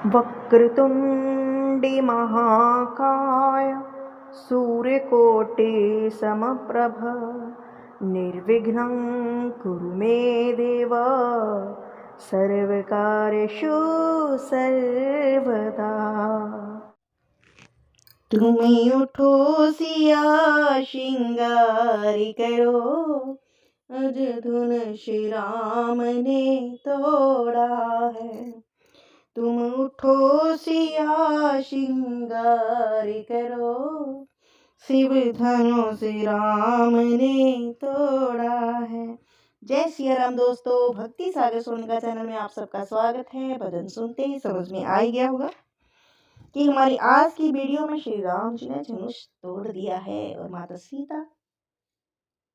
वक्रतुण्डी महाकाय सूर्यकोटि समप्रभ निर्विघ्नं कुरु मे देव सर्वकार्येषु सर्वदा। तुम उठो सिया श्रृंगारी करो, अज धुन श्री राम ने तोड़ा है। तुम उठो सिया श्रृंगार करो, शिव धनुष श्री राम ने तोड़ा है। जय सिया राम दोस्तों, भक्ति सागर सोनिका चैनल में आप सबका स्वागत है। भजन सुनते ही समझ में आ गया होगा कि हमारी आज की वीडियो में श्री राम जी ने धनुष तोड़ दिया है और माता सीता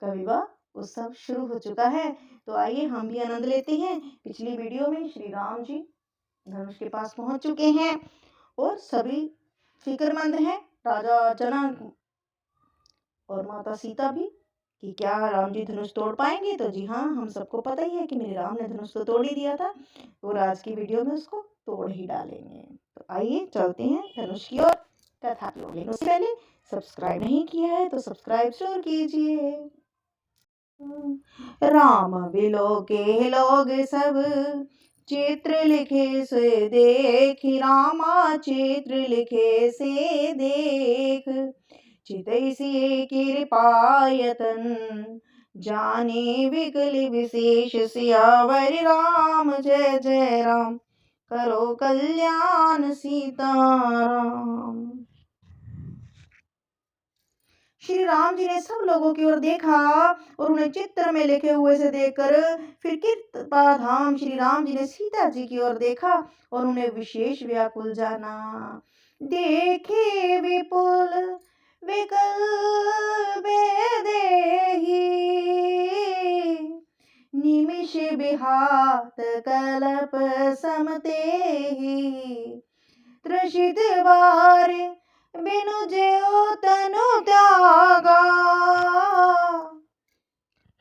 का विवाह उत्सव शुरू हो चुका है। तो आइए हम भी आनंद लेते हैं। पिछली वीडियो में श्री राम जी धनुष के पास पहुंच चुके हैं और सभी फिक्रमंद हैं, राजा जनक और माता सीता भी, कि क्या राम जी धनुष तोड़ पाएंगे। तो जी हाँ, हम सबको पता ही है कि मेरे राम ने धनुष तो तोड़ ही दिया था और आज की वीडियो में उसको तोड़ ही डालेंगे। तो आइए चलते हैं धनुष की ओर कथा की ओर। लेकिन उससे पहले सब्सक्राइब नहीं किया है तो सब्सक्राइब जरूर कीजिए। राम बिलो के लोग सब चित्र लिखे से देख, रामा चित्र लिखे से देख, चितैसी कृपायतन जाने विकल विशेष, सियावर राम जय जय राम, करो कल्याण सीताराम। श्री राम जी ने सब लोगों की ओर देखा और उन्हें चित्र में लिखे हुए से देखकर फिर कृपा धाम श्री राम जी ने सीता जी की ओर देखा और उन्हें विशेष व्याकुल जाना। देखे विपुल विकल बेदेही, निमिष बिहात कलप समतेहि, त्रसित बार बिनु जेऊ तनु त्यागा,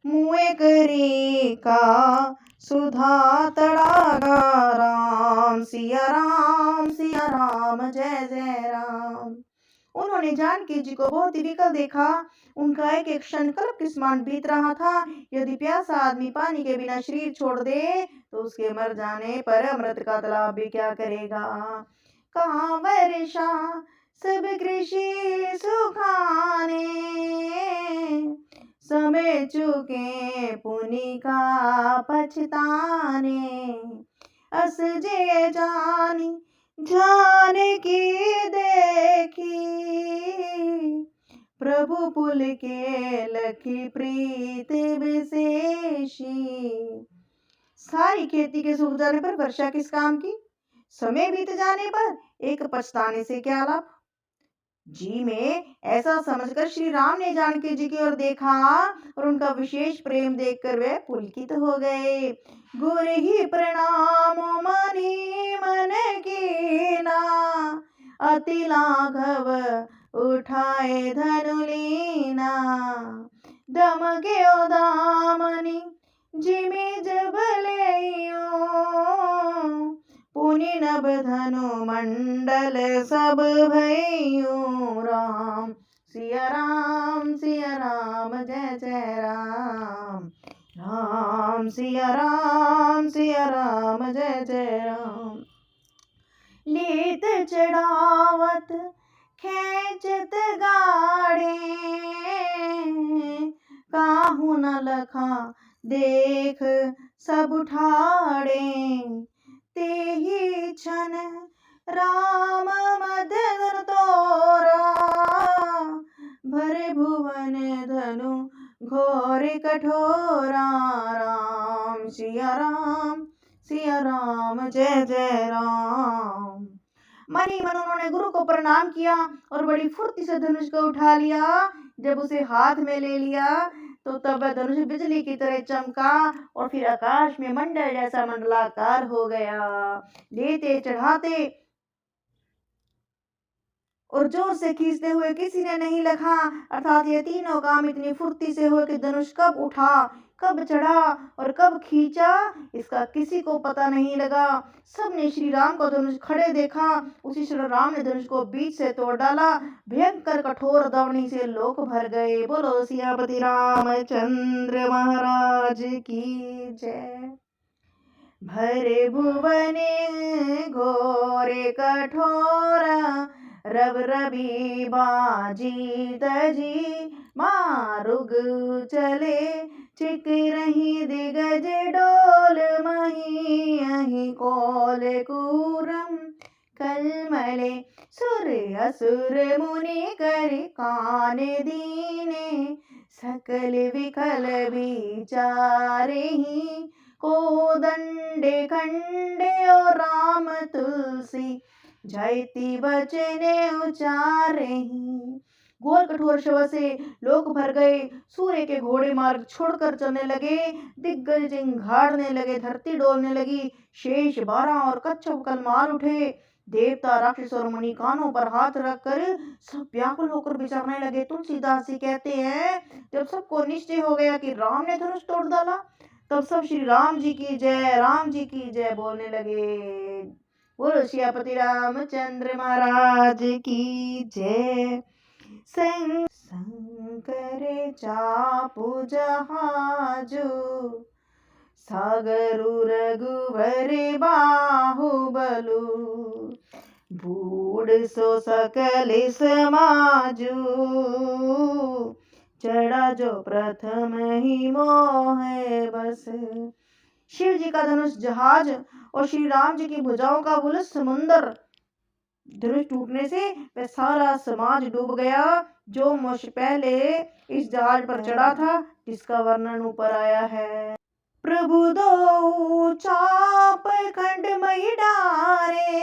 मुए करे का सुधा तड़ागा। राम सिया राम जय जय राम। उन्होंने जानकी जी को बहुत ही विकल देखा। उनका एक एक क्षण कल्प के समान बीत रहा था। यदि प्यासा आदमी पानी के बिना शरीर छोड़ दे तो उसके मर जाने पर अमृत का तालाब भी क्या करेगा। कहाँ वर्षा सब कृषि सुखाने, समय चुके पुनि का पछताने, अस जे जानी की देखी, प्रभु पुल के लखी प्रीत विशेषी। सारी खेती के सूख जाने पर वर्षा किस काम की, समय बीत जाने पर एक पछताने से क्या लाभ। जी में ऐसा समझकर श्री राम ने जानकी जी की ओर देखा और उनका विशेष प्रेम देखकर वे पुलकित हो गए। गुर ही प्रणाम मनि मन कीना, अति लाघव उठाए धनु लीना, दम के दामनी जिमि जब लेयो, पुनि नभ धनु मंडल सब भइयो। राम सिया राम जय जय राम, राम सिया राम जय जय राम। लेत चढ़ावत खेचत गाड़े, काहू न लखा देख सब ठाड़े, तेहि क्षण राम मदन तोरा, भरे भुवन धनु घोर कठोरा। राम सिया राम जय जय राम। मन ही मन उन्होंने गुरु को प्रणाम किया और बड़ी फुर्ती से धनुष को उठा लिया। जब उसे हाथ में ले लिया तो तब वह धनुष बिजली की तरह चमका और फिर आकाश में मंडल जैसा मंडलाकार हो गया। लेते चढ़ाते और जोर से खींचते हुए किसी ने नहीं लखा, अर्थात ये तीनों काम इतनी फुर्ती से हुए कि धनुष कब उठा कब चढ़ा और कब खींचा इसका किसी को पता नहीं लगा। सबने श्री राम को धनुष खड़े देखा, उसी श्री राम ने धनुष को बीच से तोड़ डाला। भयंकर कठोर दवनी से लोक भर गए। बोलो सियापति रामचंद्र महाराज की जय। भरे भुवने घोरे कठोरा, रव रवि बाजी तजी, मारुग चले चिक रही दिगज डोल मही, अहि कोल कूरम कलमले, सुर असुर मुनि कर कान दीने, सकल विकल विचारे ही, कोदंडे खंडे और राम तुलसी, जयति बचने उचारे। घोर कठोर शव से लोक भर गए। सूर्य के घोड़े मार्ग छोड़कर चलने लगे। दिग्गज चिंघाड़ने लगे, धरती डोलने लगी। शेष 12 और कच्छप कलमार उठे। देवता राक्षस और मुनि कानों पर हाथ रखकर सब व्याकुल होकर विचारने लगे। तुलसीदास जी कहते हैं, जब सबको निश्चय हो गया कि राम ने धनुष तोड़ डाला, तब सब श्री राम जी की जय, राम जी की जय बोलने लगे। बोलो सियापति रामचंद्र महाराज की जय। शंकर चापू जहाजू, सागरु रघुवर बाहुबलु, बूढ़ सो सकल समाजू, चढ़ा जो प्रथम ही मोह बस। शिव जी का धनुष जहाज और श्री राम जी की भुजाओं का बुलंद समुंदर। धनुष टूटने से वह सारा समाज डूब गया जो मुझ पहले इस जहाज पर चढ़ा था, जिसका वर्णन ऊपर आया है। प्रभु दो चाप खंडमय डारे,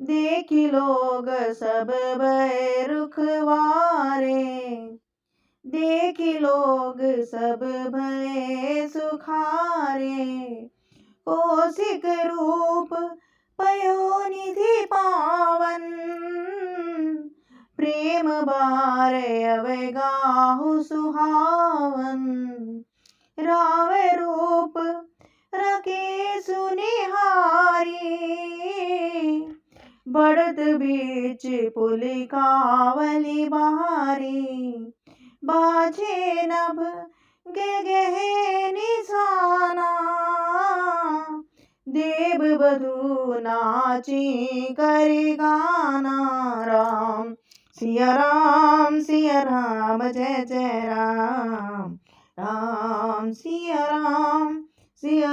देखी लोग सब भय रुखवारे, देखी लोग सब भय सुखारे, कौशिक रूप पयो निधि पावन, प्रेम बार अवगाहु सुहावन, राव रूप रखे सुनिहारी, बढ़त बीच पुलिकावली बहारी, बाजे नभ गहे निशाना, देव बधू नाची करि गाना। राम सिया राम जय जय राम, राम सिया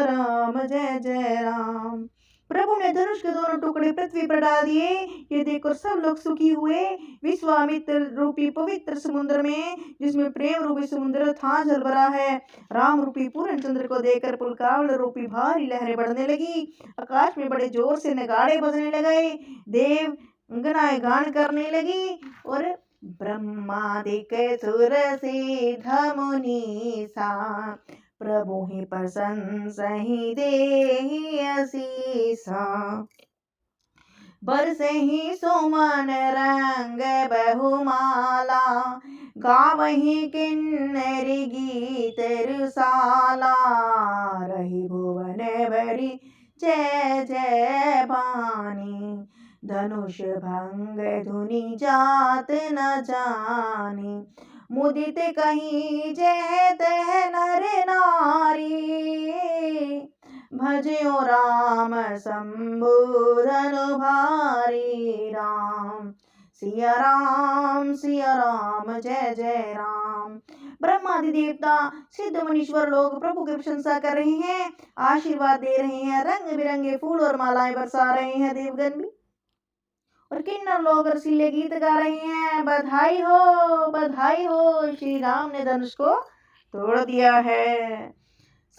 राम जय जय राम। प्रभु ने धनुष के दोनों टुकड़े पृथ्वी पर डाल दिए। ये देखकर सब लोग सुखी हुए। विश्वामित्र रूपी पवित्र समुद्र में, जिसमें प्रेम रूपी समुद्र था, जल भरा है। राम रूपी पूर्ण चंद्र को देखकर पुलकावल रूपी भारी लहरें बढ़ने लगी। आकाश में बड़े जोर से नगाड़े बजने लगे। देव गंगनाएं गान करने लगी और ब्रह्मादिक सुर सिद्ध मुनि सा, प्रभु ही प्रशंसा ही देहि असीसा। बरसहि सुमन रंग बहुमाला, गावहि किन्नरी गीत रुसाला, रही भुवन भरी जय जय बानी, धनुष भंग धुनि जात न जानी, मुदित कहीं जय तह नर नारी, भजो राम संबोधन भारी। राम सिया राम जय जय राम। ब्रह्मादि देवता सिद्ध मुनीश्वर लोग प्रभु की प्रशंसा कर रहे हैं, आशीर्वाद दे रहे हैं, रंग बिरंगे फूल और मालाएं बरसा रहे हैं। देवगण भी और किन्नर लोग रसीले गीत गा रहे हैं। बधाई हो, श्री राम ने धनुष को तोड़ दिया है।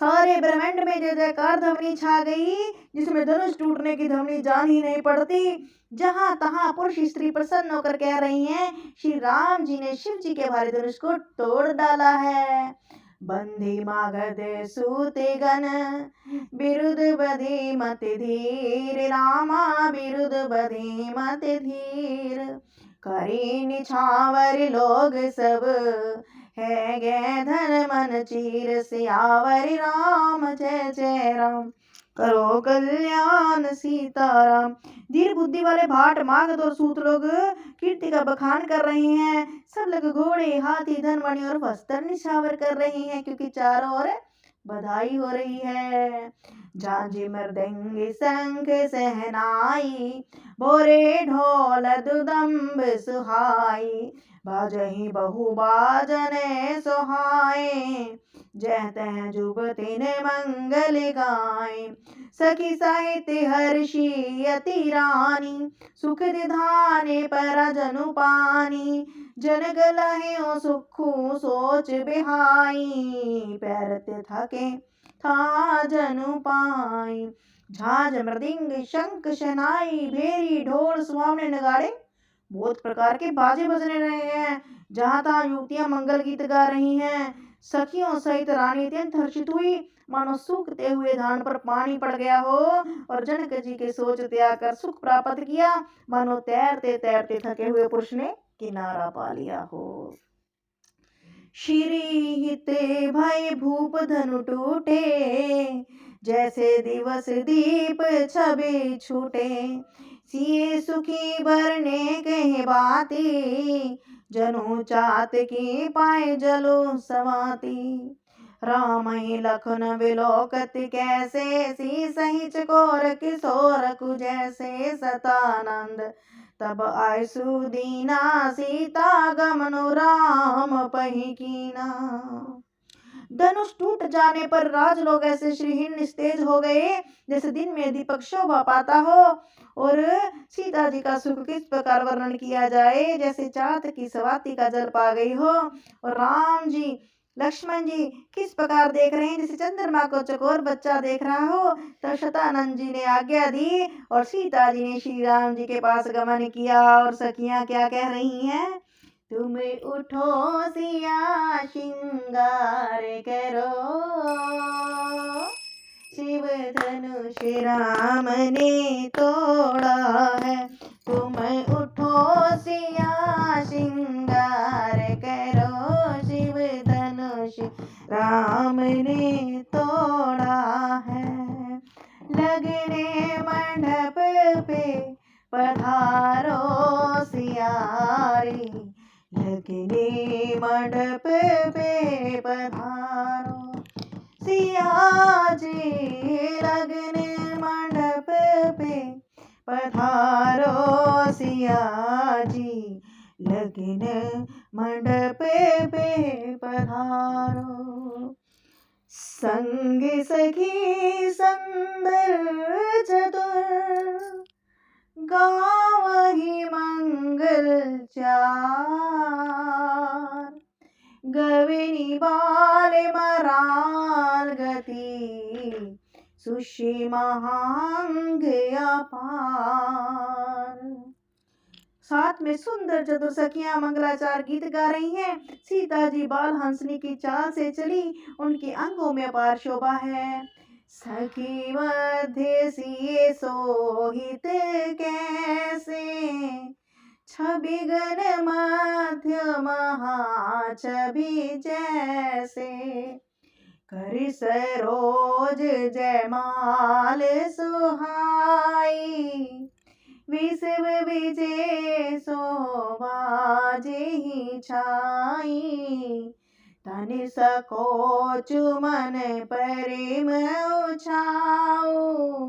सारे ब्रह्मांड में जय जयकार ध्वनि छा गई, जिसमें धनुष टूटने की ध्वनि जान ही नहीं पड़ती। जहां तहां पुरुष स्त्री प्रसन्न होकर कह रही हैं, श्री राम जी ने शिव जी के भारी धनुष को तोड़ डाला है। बंदी मागध सूते गण, बिरुद बधे मत धीर, रामा बिरुद बधे मत धीर, करे निछावर लोग सब, है गे धन मन चीर सियावर राम जय जय राम। करो कल्याण सीताराम। धीर बुद्धि वाले भाट मागध और सूत लोग कीर्ति का बखान कर रहे हैं। सब लोग घोड़े हाथी धनवाणी और वस्त्र निछावर कर रहे हैं, क्योंकि चारों ओर बधाई हो रही है। झांझी मृदंग शंख सहनाई, भोरे ढोल दुदम्ब सुहाई। बाजहि बहु बाजन सोहाए, जह तह जुबति ने मंगल गाए। सखी साहित्य हर्षी अति रानी, सुख दिधाने पर जनु पानी। जन गलहे सुखु सोच बिहाई, पैरत थके था जनु पाई। झांझ मृदंग शंख शहनाई, भेरी ढोल सुहावने नगाड़े बहुत प्रकार के बाजे बजने रहे हैं। जहां तहां युवतियां मंगल गीत गा रही हैं। सखियों सहित रानी अत्यंत हर्षित हुई, मानो सूखते हुए धान पर पानी पड़ गया हो। और जनक जी के सोच त्याग कर सुख प्राप्त किया, मानो तैरते तैरते थके हुए पुरुष ने किनारा पा लिया हो। श्री हित भय भूप धनु टूटे, जैसे दिवस दीप छवि छूटे। सिए सुखी भरने कहे बाती, जनु चात की पाए जलो समाती। राम ही लखन विलोकत कैसे, सी सही चकोर किशोर कु जैसे। सतानंद तब आय सुदीना, सीता गमनु राम पही कीना। धनुष टूट जाने पर राज लोग ऐसे श्रीहीन निस्तेज हो गए, जैसे दिन में दीपक शोभा पाता हो। और सीता जी का सुख किस प्रकार वर्णन किया जाए, जैसे चाँद की सवाती का जल पा गई हो। और राम जी लक्ष्मण जी किस प्रकार देख रहे हैं, जैसे चंद्रमा को चकोर बच्चा देख रहा हो। तब शतानंद जी ने आज्ञा दी और सीता जी ने श्री राम जी के पास गमन किया। और सखियां क्या कह रही हैं, तुम उठो सिया श्रृंगार करो, शिव धनुष राम ने तोड़ा है। तुम उठो सिया श्रृंगार करो, शिव धनुष राम ने तोड़ा है। लगने मंडप पे पधारो सियारी, लगने मंडप पे पधारो सिया जी। लगने मंडप पे पधारो सिया जी, लगने मंडप पे पधारो। संग सखी सुंदर चतुर, गावहि मंगल चार। गविनी बाल मराल गति, सुषि महांग अपार। साथ में सुंदर चतुर सखियां मंगलाचार गीत गा रही हैं। सीता जी बाल हंसनी की चाल से चली, उनके अंगों में अपार शोभा है। सखी मध्य सिए सोहित कैसे, छवि गण मध्य महा छवि जैसे। कर सरोज जयमाल सुहाई, विषव विजय शोभा जेहि छाई। तन सकोच मन प्रेम उछाऊ,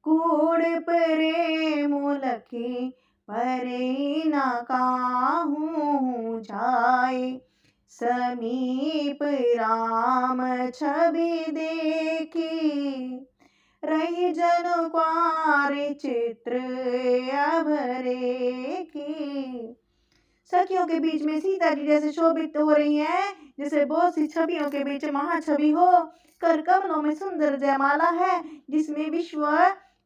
कूड़ प्रेम लखी परे न काहू जाए। समीप राम छवि देखी, रही जन क्वार चित्र अभरे की। सखियों के बीच में सीता जी जैसे शोभित हो रही हैं, जैसे बहुत सी छवियों के बीच महाछवि हो। कर कमलों में सुंदर जयमाला है, जिसमें विश्व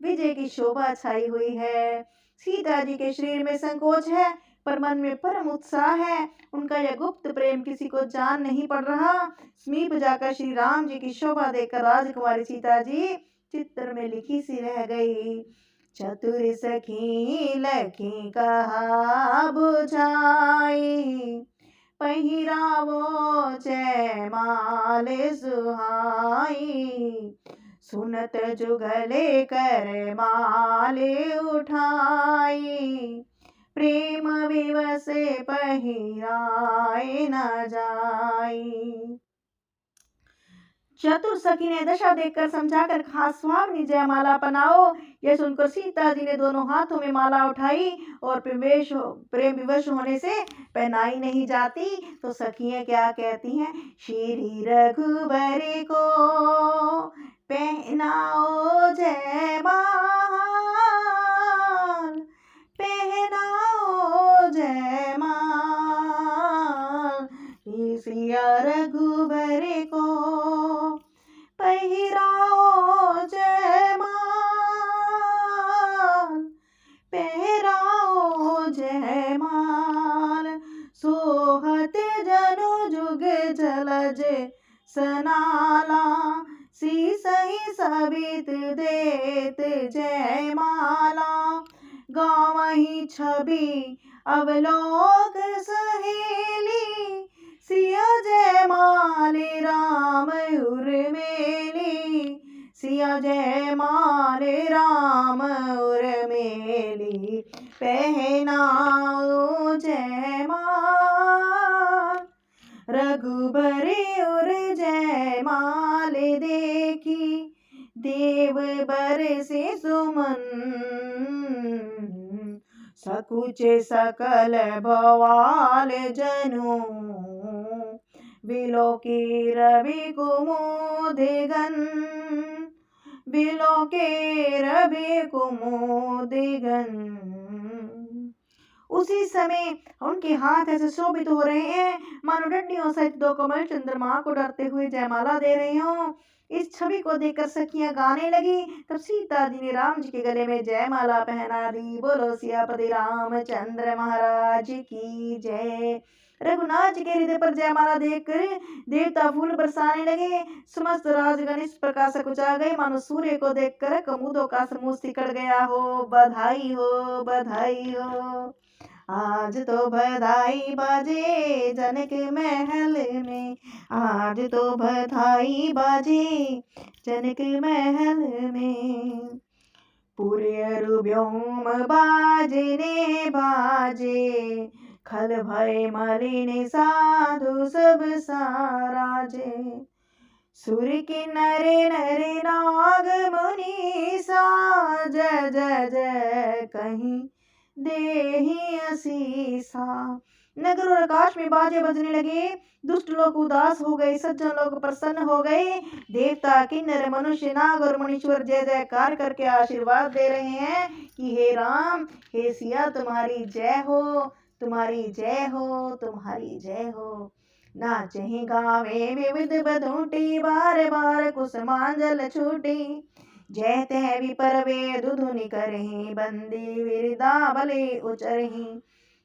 विजय की शोभा छाई हुई है। सीता जी के शरीर में संकोच है, पर मन में परम उत्साह है। उनका यह गुप्त प्रेम किसी को जान नहीं पड़ रहा। समीप जाकर श्री राम जी की शोभा देखकर राजकुमारी सीता जी चित्र में लिखी सी रह गई। चतुर सखी लखी कहा बुझाई, पहिरावो जयमाल सुहाई, सुनत जुगले कर माल उठाई, प्रेम विवश पहिराए न जाई। चतुर सखी ने दशा देखकर समझाकर कहा, सुहावनी जयमाला पहनाओ। यह सुनकर सीता जी ने दोनों हाथों में माला उठाई और प्रेम विवश होने से पहनाई नहीं जाती। तो सखियां क्या कहती हैं, श्री रघुबर को पहनाओ जयमाल, पहनाओ जयमाल, सिया रघुबर को पहिराओ जयमाल, पहिराओ जयमाल, सोहत जनु जुग जलज सनाला, सीसही सबित देत जयमाला, गावहीं छवि अवलोक सहेली, सिया जयमाल राम उर्मिली, सिया जयमाल राम उर्मिली, पहनाओ जयमाल, रघुबर उर जयमाल देखी, देव बरसे सुमन, सकुचे सकल भवाल जनु, बिलोके रवि कुमुदिगन, बिलोके रवि कुमुदिगन। उसी समय उनके हाथ ऐसे शोभित हो रहे हैं मानो डंडियों सहित दो कमल चंद्रमा को डरते हुए जयमाला दे रहे हों। इस छवि को देखकर सखियां गाने लगी। तब सीता जी ने राम जी के गले में जयमाला पहना दी। बोलो सियापति रामचंद्र महाराज की जय। रघुनाथ जी के हृदय पर जयमाला देखकर देवता फूल बरसाने लगे। समस्त राजगण इस प्रकार से कुचा गए मानो सूर्य को देखकर कमुदों का समूह सिकड़ गया हो। बधाई हो, बधाई हो, आज तो बधाई बाजे जनक महल में, आज तो बधाई बाजे जनक महल में। पुर्यरु व्योम बाजने बाजे, खल भय मलिन साधु सब साराजे। सुर किन्नर नर नाग मुनि सा, जय जय जय कहीं देहि असीसा। नगर और आकाश में बाजे बजने लगे। दुष्ट लोग उदास हो गए, सज्जन लोग प्रसन्न हो गए। देवता किन्नर मनुष्य नाग और मुनीश्वर जय जयकार करके आशीर्वाद दे रहे हैं कि हे राम, हे सिया, तुम्हारी जय हो, तुम्हारी जय हो, तुम्हारी जय हो। नाचहि गावे विविध बधूटी, बार बार कुसुमांजल छूटी। जय तह विपर वेद धुनि करहि, बंदी विरदा बले उचरहि।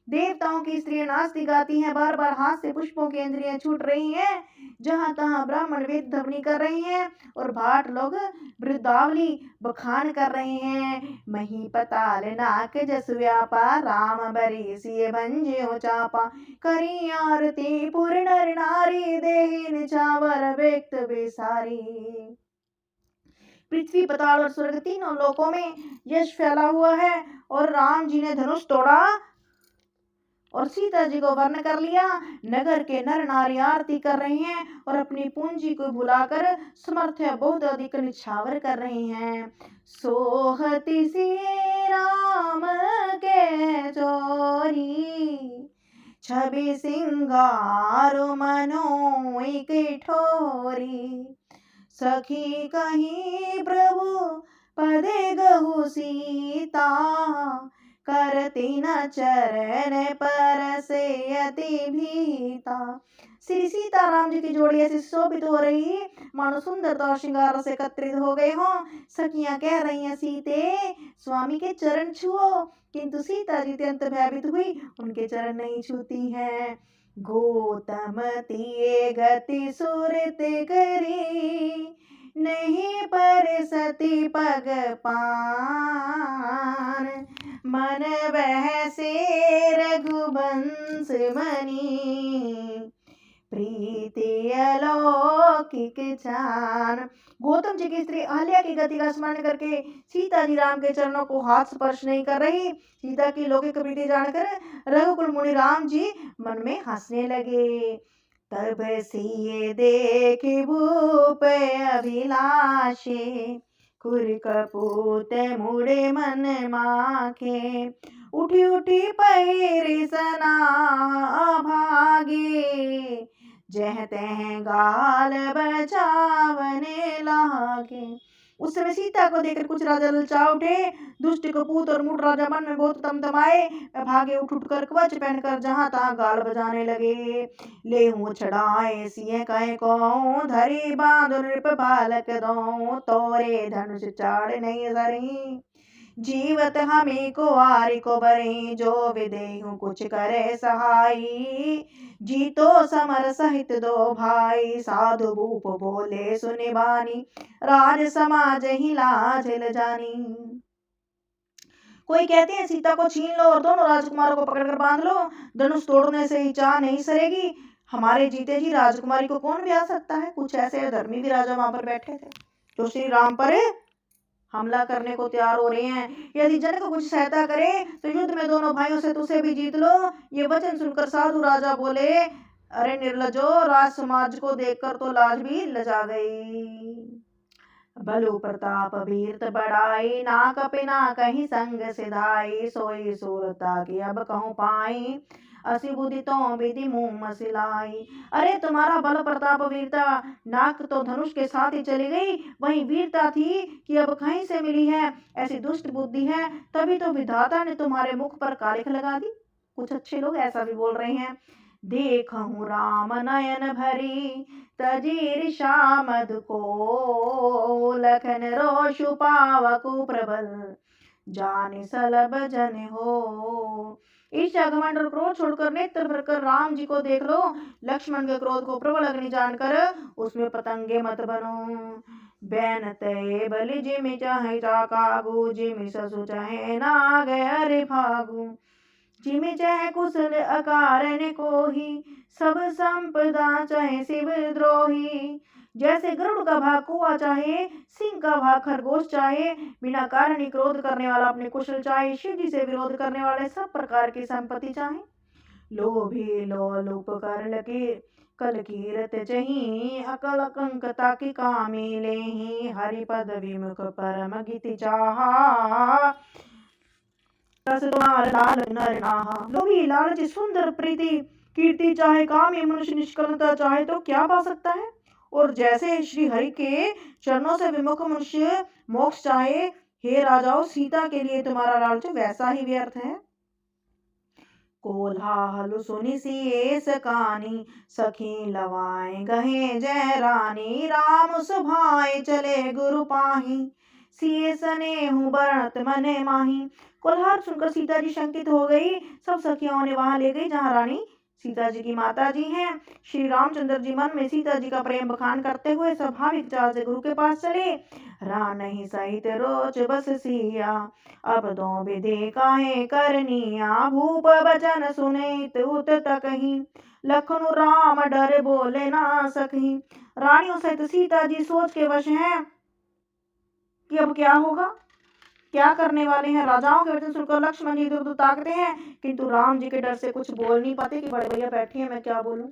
देवताओं की स्त्रियां नाचती गाती हैं, बार बार हाथ से पुष्पों की अंजलियां छूट रही हैं। जहां तहां ब्राह्मण वेद ध्वनि कर रहे हैं और भाट लोग वृद्धावली बखान कर रहे हैं। मही पताल नाक जस व्यापा, राम बरी सिय भंज्यो चापा। करी आरती पुर नर नारी, देहि निछावर व्यक्त बेसारी। पृथ्वी पाताल और स्वर्ग तीनों लोकों में यश फैला हुआ है और राम जी ने धनुष तोड़ा और सीता जी को वर्ण कर लिया। नगर के नर नारी आरती कर रहे हैं और अपनी पूंजी को भुलाकर समर्थ बहुत अधिक निछावर कर रहे हैं। सोहति सिए राम के चोरी, छवि सिंगार मनोई ठोरी। सखी कहीं प्रभु पदे गहु सीता, करती न चरण पर से अति भीता। श्री सीताराम जी की जोड़ी ऐसी शोभित हो रही मानो सुंदरता और श्रृंगार से एकत्रित हो गए हों। सखियां कह रही हैं, सीते स्वामी के चरण छुओ, किंतु सीता जी अत्यंत भयभीत हुई, उनके चरण नहीं छूती हैं। गौतम तिये गति सुरत करी, नहीं पर सती पग पान। मन बहसे रघुवंश मणि, प्रीति अलौकिक जान। गौतम जी की स्त्री अहल्या की गति का स्मरण करके सीता जी राम के चरणों को हाथ स्पर्श नहीं कर रही। सीता की लौकिक प्रीति जानकर रघुकुल मुनि राम जी मन में हंसने लगे। तब सिए देख भूप अभिलाषे, खुर कपूत मुड़े मन माखे, उठी उठी पैर सना भागे, जह तह गाल बजावने लागे। उस समय सीता को देखकर कुछ राजा ललचा उठे। दुष्ट कपूत और मूढ़ राजा मन में बहुत तमतमाए, भागे उठ उठ कर कवच पहनकर जहां तहां गाल बजाने लगे। ले हूँ छड़ाए सिए कहे को, धरी बांध नृप बालक दो, तोरे धनुष चाड़ नहीं सरी, जीवत हमें को आरी को बरे, जो विदेहु कुछ करे सहाई, जीतो समर सहित दो भाई, साधु भूप बोले सुनि बानी, राज समाज ही लाज ल जानी। कोई कहते हैं सीता को छीन लो और दोनों राजकुमारों को पकड़कर बांध लो, धनुष तोड़ने से ही चाह नहीं सरेगी। हमारे जीते जी राजकुमारी को कौन ब्याह सकता है। कुछ ऐसे धर्मी भी राजा वहां पर बैठे थे जो श्री राम पर हमला करने को तैयार हो रहे हैं। यदि जनक कुछ सहायता करे तो युद्ध में दोनों भाइयों से तुझे भी जीत लो। ये वचन सुनकर साधु राजा बोले, अरे निर्लजो, राज समाज को देखकर तो लाज भी लजा गई। बलु प्रताप वीरत बढ़ाई, ना कपि ना कहीं संग सिधाई, सोई सूरता की अब कहूँ पाई, असी बुद्धि तो विधि मुँह मसिलाई। अरे तुम्हारा बल प्रताप वीरता नाक तो धनुष के साथ ही चली गई, वही वीरता थी कि अब कहीं से मिली है। ऐसी दुष्ट बुद्धि है, तभी तो विधाता ने तुम्हारे मुख पर कालिख लगा दी। कुछ अच्छे लोग ऐसा भी बोल रहे हैं। देखहु राम नयन भरी, तजीर शामद को, लखन रोषु पावकु प्रबल, जानि सलभ जन हो। ईर्ष्या घमंड और क्रोध छोड़कर नेत्र भरकर राम जी को देख लो। लक्ष्मण के क्रोध को प्रबल अग्नि जानकर उसमें पतंगे मत बनो। बैन तय बलि जिमि चाहे कागू, जिमि ससु चाहे नाग अरे फागू, जिमि चाहे कुशल अकारण कोही, सब संपदा चाहे शिव द्रोही। जैसे गरुड़ का भाग कुआ चाहे, सिंह का भाग खरगोश चाहे, बिना कारण ही क्रोध करने वाला अपने कुशल चाहे, शिव जी से विरोध करने वाले सब प्रकार की संपत्ति चाहे। लोभी लोलुप कर लकी कल कीरत चही, अकल कंकता की कामी लेही, हरि पद विमुख परम गीति चाहा, लोभी लालच सुंदर प्रीति कीर्ति चाहे, कामी मनुष्य निष्कलता चाहे तो क्या पा सकता है। और जैसे श्री हरि के चरणों से विमुख मनुष्य मोक्ष चाहे, हे राजाओं, सीता के लिए तुम्हारा लालच वैसा ही व्यर्थ है। कोलाहल सुनि सिए सकानी, सखी लवाए गहे जय रानी, राम सुभाए चले गुरु पाही, सिए सनेहु बरत मने माही। कोलाहल सुनकर सीता जी शंकित हो गई। सब सखियों ने वहां ले गई जहां रानी सीता जी की माता जी हैं। श्री रामचंद्र जी मन में सीता जी का प्रेम बखान करते हुए स्वाभाविक चाल से गुरु के पास चले। रानहि सहित रोच बस सिया, अब दो विधि काहे करनिया, भूप बचन सुनित उत तकहि, लखनु राम डर बोले ना सकहि। रानियों सहित सीता जी सोच के वश हैं कि अब क्या होगा, क्या करने वाले हैं। राजाओं के वचन सुनकर लक्ष्मण जी इधर उधर ताकते हैं, किंतु राम जी के डर से कुछ बोल नहीं पाते कि बड़े भैया बैठे हैं, मैं क्या बोलूं।